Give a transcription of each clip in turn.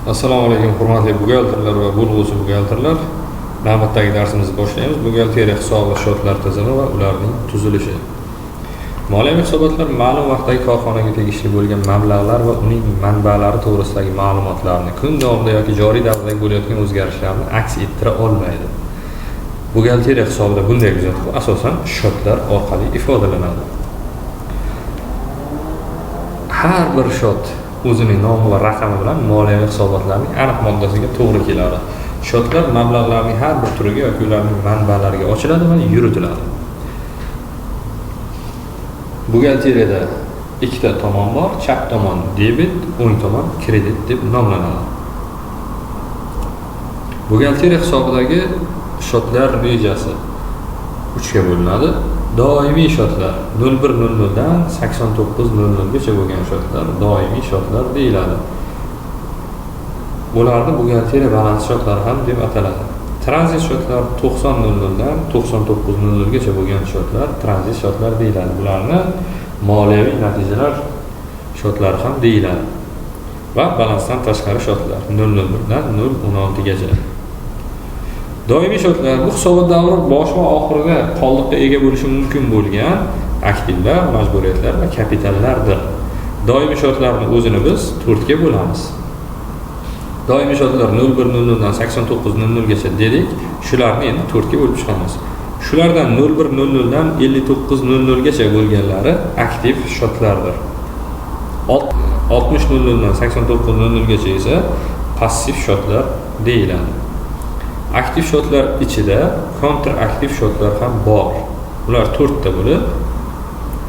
Assalomu alaykum hurmatli buxgalterlar va bo'lg'usi buxgalterlar. Navbatdagi darsimizni boshlaymiz. Buxgalteriya hisobot shotlar tizimi va ularning tuzilishi. Moliyaviy hisobotlar ma'lum vaqtdagi korxonaga tegishli bo'lgan mablag'lar va uning manbalari to'g'risidagi ma'lumotlarni kun davomida yoki joriy davrdagi bo'layotgan o'zgarishlarni aks ettira olmaydi. Buxgalteriya hisobida bunday kuzatuv asosan shotlar orqali ifodalanadi. Har bir shot o'zining nomi va raqami bilan moliyaviy hisobotlarning aniq moddasiga to'g'ri keladi. Shotlar mablag'larning har bir turiga yoki ularning manbalariga ochiladi va yuritiladi. Buxgalteriyada ikkita tomon bor, chap tomon debit, o'ng tomon kredit deb nomlanadi. Buxgalteriya hisobidagi shotlar rejasi 3 ga bo'linadi. Doimiy shotlar 0100 dan 8900 gacha bo'lgan shotlar doimiy shotlar deyiladi. Bularni buxgalteriya balans shotlari ham deb ataladi. Tranzit shotlar 9000 dan 9900 gacha bo'lgan shotlar tranzit shotlar deyiladi. Bularni moliyaviy natijalar shotlari ham deyiladi. Va balansdan tashqari shotlar 001 dan 016 gacha. Doimiy shotlar bu hisobot davri bosh va oxiriga qoldiqqa ega bo'lishi mumkin bo'lgan aktivlar, majburiyatlar va kapitallardir. Doimiy shotlarni o'zini biz 4 ga bo'lamiz. Doimiy shotlar 0100 dan 8900 gacha dedik. Shularni endi 4 ga bo'lib chiqamiz. Shulardan 0100 dan 5900 gacha bo'lganlari aktiv shotlardir. 6000 dan 8900 gacha esa passiv shotlar deyiladi. Aktiv shotlar ichida kontraaktiv shotlar ham bor. Ular 4 ta bo'lib,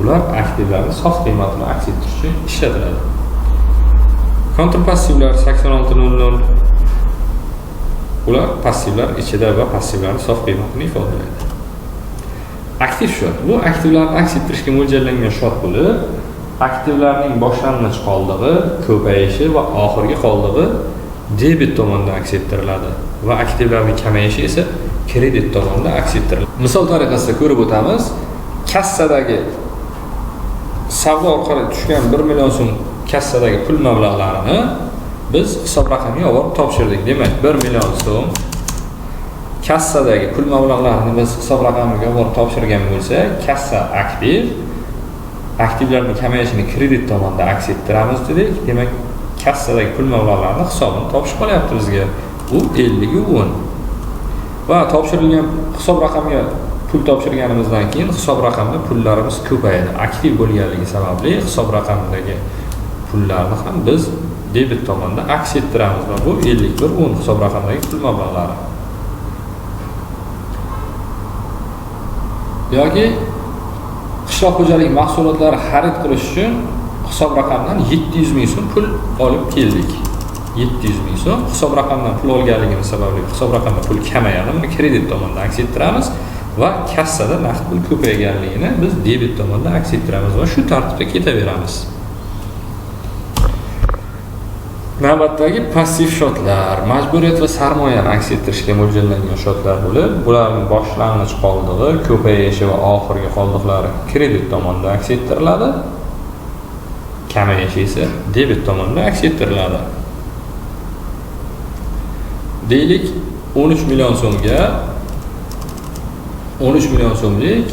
ular aktivlarning sof qiymatini aks ettirish uchun ishlatiladi. Kontrapassivlar 8600 ular passivlar ichida va passivlarning sof qiymatini ifodalaydi. Aktiv shot bu aktivlarni aks ettirishga mo'ljallangan shot bo'lib, aktivlarning boshlang'ich qoldig'i, ko'payishi va oxirgi qoldig'i debit tomonidan aks ettiriladi va aktivlarning kamayishi esa kredit tomonidan aks ettiriladi. Misol tariqasida ko'rib o'tamiz. Kassadagi savdo orqali tushgan 1 million so'm kassadagi pul mablag'larini biz hisob raqamiga olib topshirdik. Demak, 1 million so'm kassadagi pul mablag'larini biz hisob raqamiga olib topshirgan bo'lsak, kassa aktiv, aktivlarning kamayishini kredit tomonidan aks ettiramiz dedik. Demak, kassadagi pul mablag'larini hisobini topishib qolyapti bizga. Bu 50 ga 10. Va topshirilgan hisob raqamiga pul topshirganimizdan keyin hisob raqamida pullarimiz ko'payadi. Aktiv bo'lganligi sababli hisob raqamidagi pullarni ham biz debit tomonidan aks ettiramiz va bu 50 ga 10 hisob raqamidagi pul mablag'lari. Yoki qishloq xo'jalik mahsulotlari xarid qilish uchun hisob raqamdan 700 ming so'm pul olib keldik. 700 ming so'm hisob raqamdan pul olganligimiz sababli hisob raqamda pul kamayadi. Uni kredit tomonidan aks ettiramiz va kassada naqd pul ko'payganligini biz debit tomonidan aks ettiramiz va shu tartibda ketaveramiz. Navbatdagi passiv shotlar majburiyat va sarmoyani aks ettirishga mo'ljallangan shotlar bo'lib, bularning boshlang'ich qoldig'i, ko'payishi va oxirgi qoldiqlari kredit tomonidan aks ettiriladi. Kamayishi esa debit tomonidan aks ettiriladi. Deylik 13 million so'mga 13 million so'mlik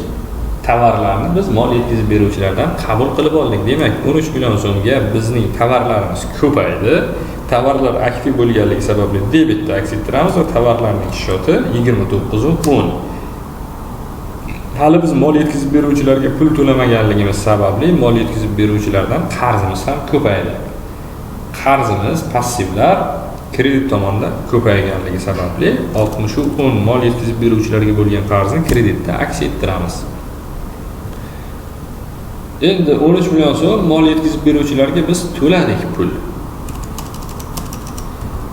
tovarlarni biz mol yetkazib beruvchilardan qabul qilib oldik. Demak, 13 million so'mga bizning tovarlarimiz ko'paydi. Tovarlar aktiv bo'lganligi sababli debitda aks ettiramiz va tovarlarning shoti 29 va 10. Hali biz mol yetkazib beruvchilarga pul to'lamaganligimiz sababli mol yetkazib beruvchilardan qarzimiz ham ko'paydi. Qarzimiz passivlar kredit tomonidan ko'payganligi sababli 60 va 10 mol yetkazib beruvchilarga bo'lgan qarzni kreditda aks ettiramiz. Endi 13 million so'm mol yetkazib beruvchilarga biz to'ladik pul.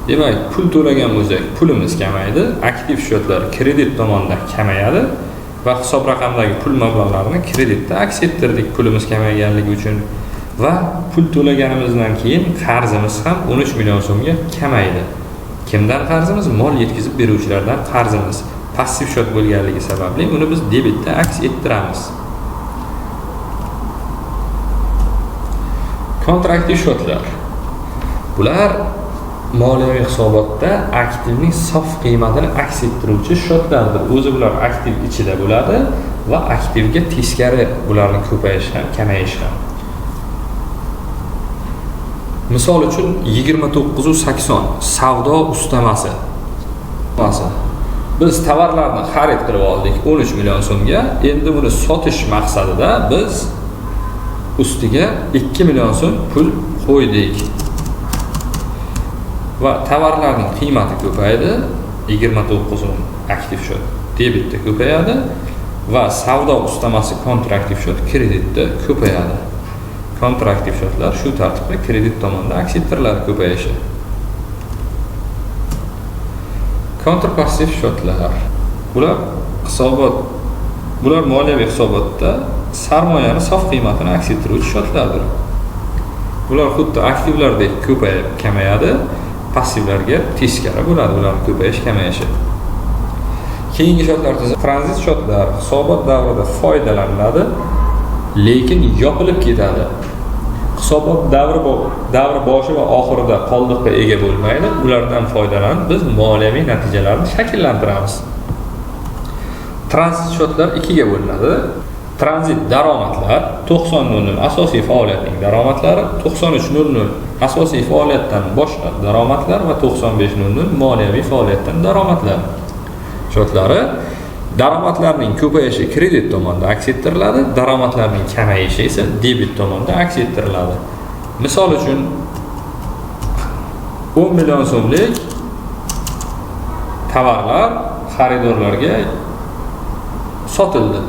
Demak, pul to'lagan bo'lsak, pulimiz kamaydi, aktiv shotlar kredit tomonidan kamayadi va hisob raqamidagi pul mablag'larini kreditda aks ettirdik pulimiz kamayganligi uchun va pul to'laganimizdan keyin qarzimiz ham 13 million so'mga kamaydi. Kimdan qarzimiz? Mol yetkazib beruvchilardan qarzimiz. Passiv shot bo'lganligi sababli uni biz debitda aks ettiramiz. Kontraktiv shotlar. Bular moliyaviy hisobotda aktivning sof qiymatini aks ettiruvchi shotlardir. O'zi bular aktiv ichida bo'ladi va aktivga teskari bularning ko'payishi ham, kamayishi ham. Misol uchun 29.80 savdo ustamasi. Biz tovarlarni xarid qilib oldik 13 million so'mga. Endi buni sotish maqsadida biz ustiga 2 million so'm pul qo'ydik. Va tovarlarning qiymati ko'paydi, 29 so'm aktiv shot debitda ko'payadi va savdo ustamasi kontraktiv shot kreditda ko'payadi. Kontraktiv shotlar shu tartibda kredit tomonda aks ettiriladi ko'payishi. Kontrpassiv shotlar. Bular moliyaviy hisobotda sarmoyani sof qiymatini aks ettiruvchi shotlardir. Bular xuddi aktivlardek ko'payib kamayadi, passivlarga teskari bo'ladi ularning ko'payish kamayishi. Keyingi shotlar tranzit shotlar hisobot davrida foydalaniladi, lekin yopilib ketadi. Hisobot davri boshi va oxirida qoldiqqa ega bo'lmaydi. Ulardan foydalanib biz moliyaviy natijalarni shakllantiramiz. Tranzit shotlar ikkiga bo'linadi. Tranzit daromadlar 90.00 asosiy faoliyatning daromadlari, 93.00 asosiy faoliyatdan boshqa daromadlar va 95.00 moliyaviy faoliyatdan daromadlar. Shotlari daromadlarning ko'payishi kredit tomonda aks ettiriladi, daromadlarning kamayishi esa debit tomonda aks ettiriladi. Misol uchun 10 million so'mlik tovarlar xaridorlarga sotildi.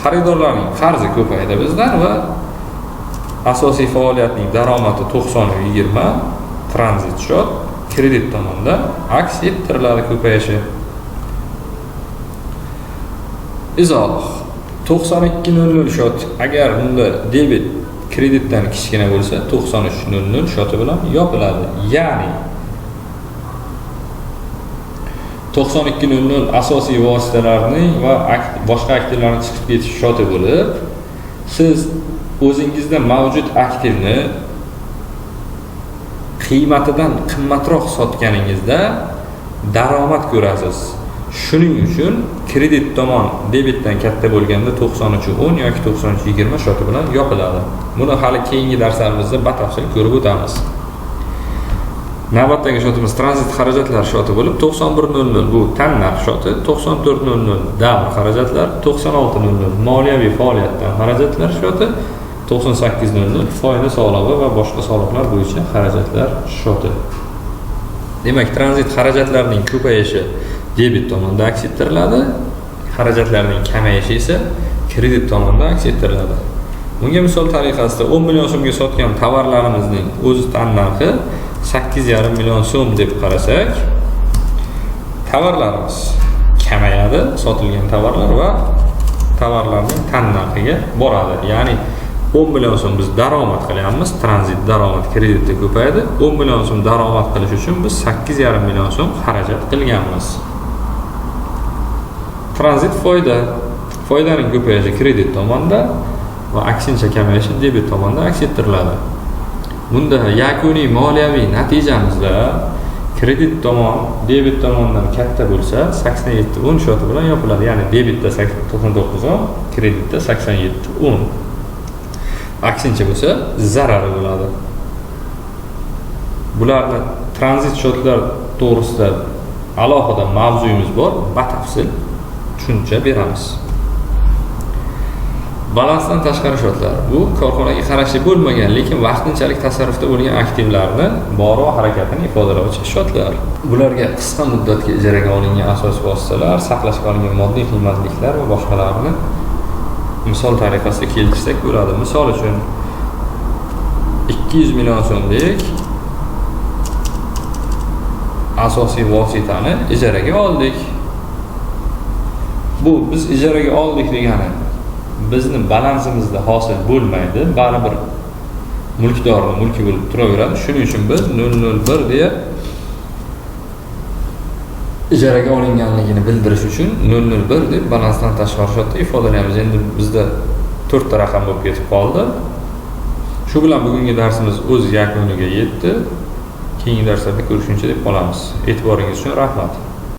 Xaridorlarning qarzi ko'paydi bizdan va asosiy faoliyatning daromadi 90-20 tranzit shot kredit tomonda aks ettiriladi ko'payishi. Izoh 92.00 shot agar bunda debit kreditdan kichkina bo'lsa 93.00 shoti bilan yopiladi. Ya'ni 92.00 asosiy vositalarning va boshqa aktivlarning chiqib ketish shoti bo'lib, siz o'zingizda mavjud aktivni qiymatidan qimmatroq sotganingizda daromad ko'rasiz. Shuning uchun kredit tomon debitdan katta bo'lganda 93.10 yoki 93.20 shoti bilan yopiladi. Buni hali keyingi darslarimizda batafsil ko'rib o'tamiz. Navbatdagi shotimiz tranzit xarajatlar shoti bo'lib 91.00 bu tannarx shoti, 94.00 davr xarajatlar, 96.00 moliyaviy faoliyatdan xarajatlar shoti, 98.00 foyda solig'i va boshqa soliqlar bo'yicha xarajatlar shoti. Demak, tranzit xarajatlarining ko'payishi debit tomonda aks ettiriladi, xarajatlarning kamayishi esa kredit tomonda aks ettiriladi. Bunga misol tariqasida 10 million so'mga sotgan tovarlarimizning o'z tannarxi 8,5 million so'm deb qarasak, tovarlarimiz kamayadi, sotilgan tovarlar va tovarlarning tannarxiga boradi. Ya'ni 10 million so'm biz daromad qilyapmiz, tranzit daromad kreditda ko'payadi. 10 million so'm daromad qilish uchun biz 8,5 million so'm xarajat qilganmiz. Tranzit foydaning ko'payishi kredit tomonda va aksincha kamayishi debit tomonda aks ettiriladi. Bunda yakuniy moliyaviy natijamizda kredit tomon debit tomondan katta bo'lsa 87.10 shoti bilan yopiladi. Ya'ni debitda 99.10, kreditda 87.10. Aksincha bo'lsa zarari bo'ladi. Bularni tranzit shotlar to'g'risida alohida mavzuyimiz bor, batafsil tushuncha beramiz. Balansdan tashqari shotlar. Bu korxonaga qarashli bo'lmagan, lekin vaqtinchalik tasarrufda bo'lgan aktivlarni bor va harakatini ifodalovchi shotlar. Bularga qisqa muddatga ijaraga olingan asosiy vositalar, saqlashga olingan moddiy qiymatliklar va boshqalarni misol tariqasida keltirsak bo'ladi. Misol uchun 200 million so'mlik asosiy vositani ijaraga oldik. Bu biz ijaraga oldik degani bizni balansimizda hosil bo'lmaydi, baribir mulkdorning mulki bo'lib turaveradi. Shuning uchun biz 001 deya ijaraga olinganligini bildirish uchun 001 deb balansdan tashqari shotda ifodalaymiz. Endi bizda 4 ta raqam bo'lib ketib qoldi. Shu bilan bugungi darsimiz o'z yakuniga yetdi. Keyingi darslarda ko'rishguncha deb qolamiz. E'tiboringiz uchun rahmat.